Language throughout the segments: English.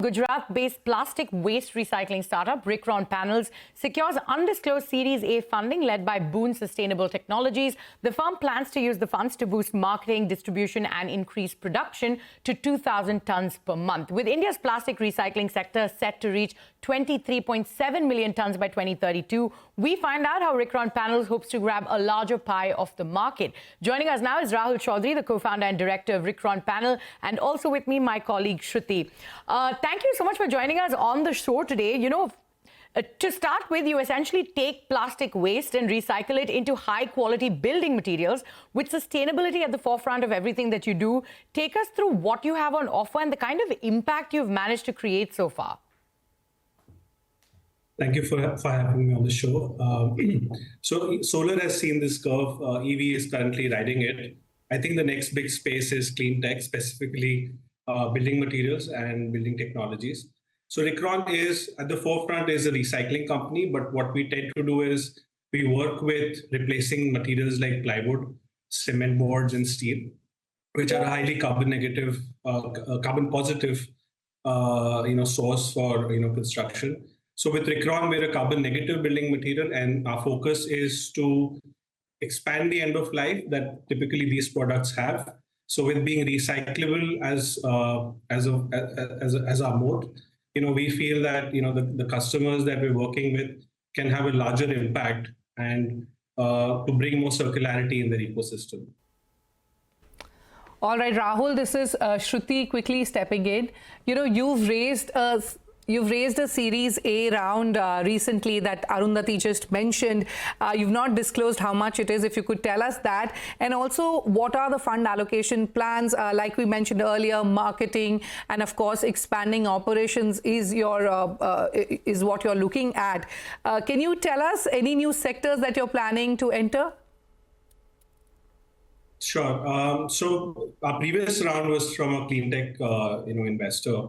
Gujarat-based plastic waste recycling startup RicronPanels secures undisclosed Series A funding led by Boon Sustainable Technologies. The firm plans to use the funds to boost marketing, distribution and increase production to 2,000 tons per month. With India's plastic recycling sector set to reach 23.7 million tons by 2032, we find out how RicronPanels hopes to grab a larger pie of the market. Joining us now is Rahul Chaudhary, the co-founder and director of RicronPanel, and also with me, my colleague Shruti. Thank you so much for joining us on the show today. To start with, you essentially take plastic waste and recycle it into high-quality building materials with sustainability at the forefront of everything that you do. Take us through what you have on offer and the kind of impact you've managed to create so far. Thank you for having me on the show. So solar has seen this curve. EV is currently riding it. I think the next big space is clean tech, specifically building materials and building technologies. So Ricron is at the forefront is a recycling company, but what we tend to do is we work with replacing materials like plywood, cement boards, and steel, which are a highly carbon negative, carbon positive, source for construction. So with Ricron, we're a carbon negative building material, and our focus is to expand the end of life that typically these products have. So with being recyclable as our moat, we feel that the customers that we're working with can have a larger impact and to bring more circularity in their ecosystem. All right, Rahul, this is Shruti quickly stepping in. You've raised a Series A round recently that Arundathi just mentioned. You've not disclosed how much it is, if you could tell us that. And also, what are the fund allocation plans? Like we mentioned earlier, marketing and, of course, expanding operations is what you're looking at. Can you tell us any new sectors that you're planning to enter? Sure. So our previous round was from a clean tech investor,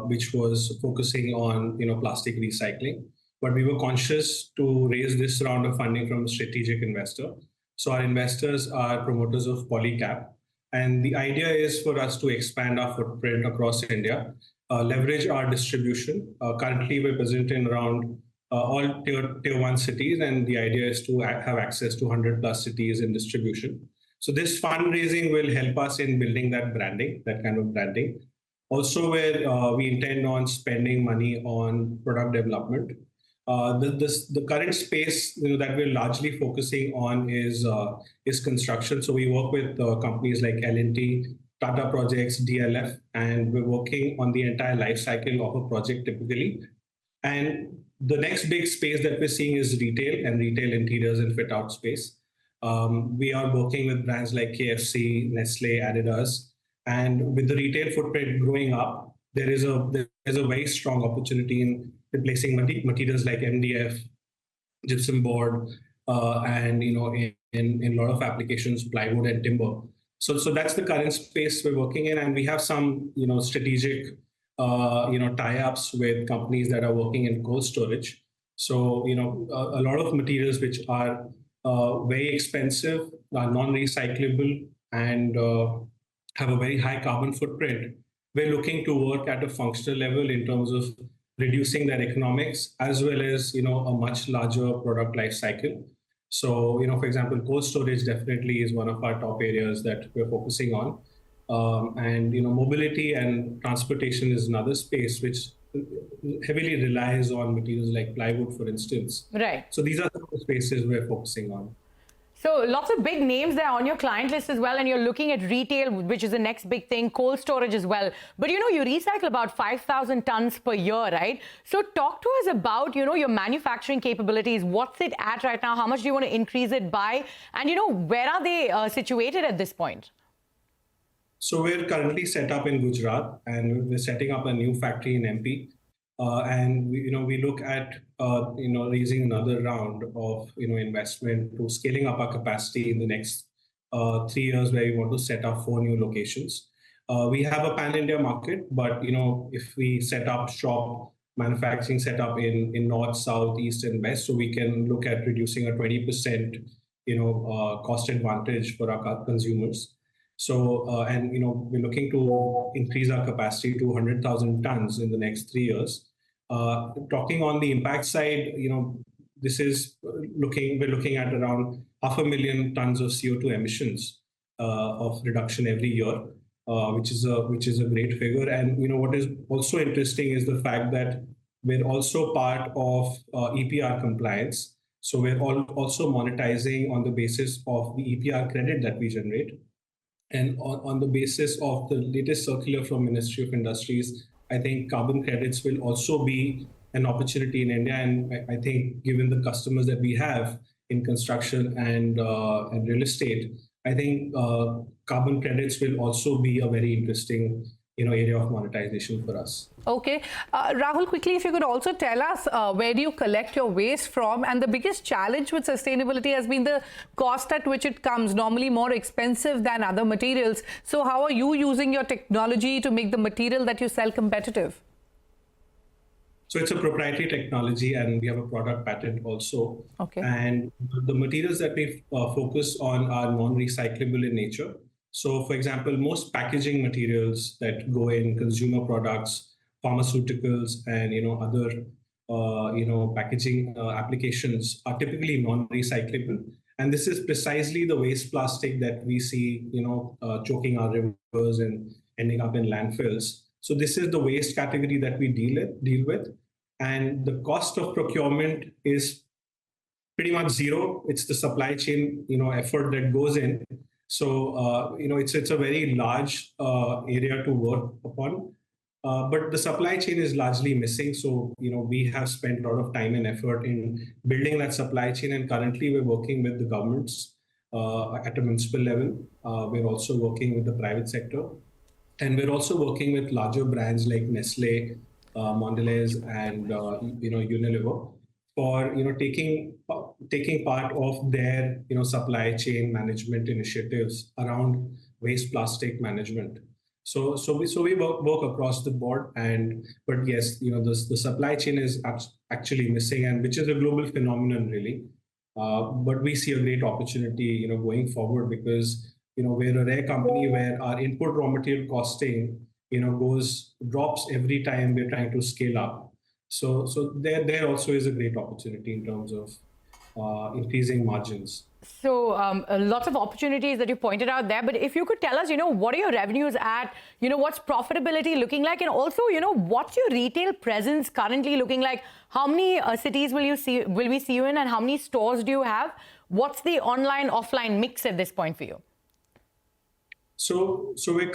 which was focusing on plastic recycling, but we were conscious to raise this round of funding from a strategic investor. So our investors are promoters of Polycap, and the idea is for us to expand our footprint across India, leverage our distribution. Currently, we're present in around all tier 1 cities, and the idea is to have access to 100+ cities in distribution. So this fundraising will help us in building that kind of branding. Also, where we intend on spending money on product development. The current space that we're largely focusing on is construction. So we work with companies like L&T, Tata Projects, DLF, and we're working on the entire life cycle of a project typically. And the next big space that we're seeing is retail and retail interiors and fit out space. We are working with brands like KFC, Nestle, Adidas. And with the retail footprint growing up, there is a very strong opportunity in replacing materials like MDF, gypsum board, and in a lot of applications, plywood and timber. So that's the current space we're working in, and we have some strategic tie-ups with companies that are working in cold storage. So a lot of materials which are very expensive, are non-recyclable, and have a very high carbon footprint. We're looking to work at a functional level in terms of reducing their economics, as well as a much larger product life cycle. So for example, cold storage definitely is one of our top areas that we're focusing on, and mobility and transportation is another space which heavily relies on materials like plywood, for instance. Right. So these are the spaces we're focusing on. So lots of big names there on your client list as well, and you're looking at retail, which is the next big thing, cold storage as well. But you recycle about 5,000 tons per year, right? So talk to us about your manufacturing capabilities. What's it at right now? How much do you want to increase it by? And where are they situated at this point? So we're currently set up in Gujarat, and we're setting up a new factory in MP. And we look at raising another round of investment to scaling up our capacity in the next 3 years, where we want to set up 4 new locations. We have a pan-India market, but if we set up shop manufacturing setup in north, south, east, and west, so we can look at reducing a 20% cost advantage for our consumers. So, and we're looking to increase our capacity to 100,000 tons in the next 3 years. Talking on the impact side, this is we're looking at around 500,000 tons of CO2 emissions of reduction every year, which is a great figure. And what is also interesting is the fact that we're also part of EPR compliance. So we're also monetizing on the basis of the EPR credit that we generate. And on the basis of the latest circular from Ministry of Industries, I think carbon credits will also be an opportunity in India. And I think given the customers that we have in construction and real estate, I think carbon credits will also be a very interesting area of monetization for us. Okay. Rahul, quickly, if you could also tell us where do you collect your waste from? And the biggest challenge with sustainability has been the cost at which it comes, normally more expensive than other materials. So how are you using your technology to make the material that you sell competitive? So it's a proprietary technology, and we have a product patent also. Okay. And the materials that we focus on are non-recyclable in nature. So, for example, most packaging materials that go in consumer products, pharmaceuticals, and other packaging applications are typically non-recyclable. And this is precisely the waste plastic that we see, choking our rivers and ending up in landfills. So this is the waste category that we deal with, and the cost of procurement is pretty much zero. It's the supply chain, effort that goes in. So, it's a very large area to work upon, but the supply chain is largely missing. So, we have spent a lot of time and effort in building that supply chain, and currently we're working with the governments at a municipal level. We're also working with the private sector, and we're also working with larger brands like Nestle, Mondelez, and Unilever, for taking part of their supply chain management initiatives around waste plastic management. So we work across the board, but yes, the supply chain is actually missing, and which is a global phenomenon really. But we see a great opportunity going forward, because we're a rare company where our input raw material costing drops every time we're trying to scale up. So there also is a great opportunity in terms of increasing margins. So lots of opportunities that you pointed out there. But if you could tell us, what are your revenues at? What's profitability looking like? And also, what's your retail presence currently looking like? How many cities will we see you in, and how many stores do you have? What's the online offline mix at this point for you? So we're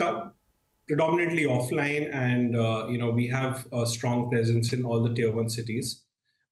predominantly offline, and we have a strong presence in all the tier 1 cities.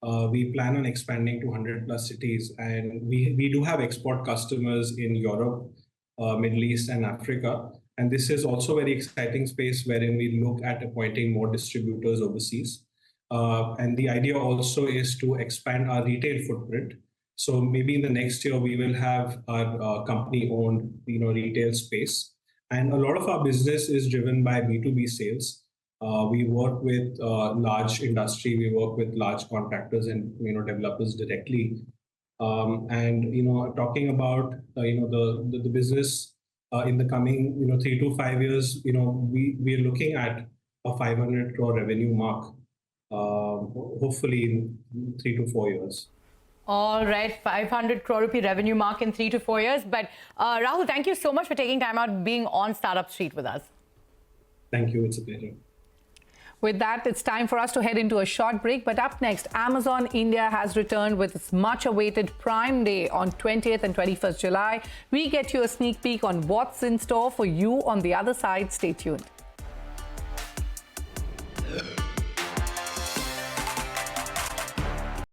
We plan on expanding to 100+ cities, and we do have export customers in Europe, Middle East, and Africa. And this is also a very exciting space wherein we look at appointing more distributors overseas. And the idea also is to expand our retail footprint. So maybe in the next year, we will have our company-owned retail space. And a lot of our business is driven by B2B sales. We work with large industry, we work with large contractors and developers directly. And talking about the business in the coming 3 to 5 years, we are looking at a 500 crore revenue mark, hopefully in 3 to 4 years. All right, 500 crore rupee revenue mark in 3 to 4 years. But Rahul, thank you so much for taking time out being on Startup Street with us. Thank you. It's a pleasure. With that, it's time for us to head into a short break. But up next, Amazon India has returned with its much-awaited Prime Day on 20th and 21st July. We get you a sneak peek on what's in store for you on the other side. Stay tuned.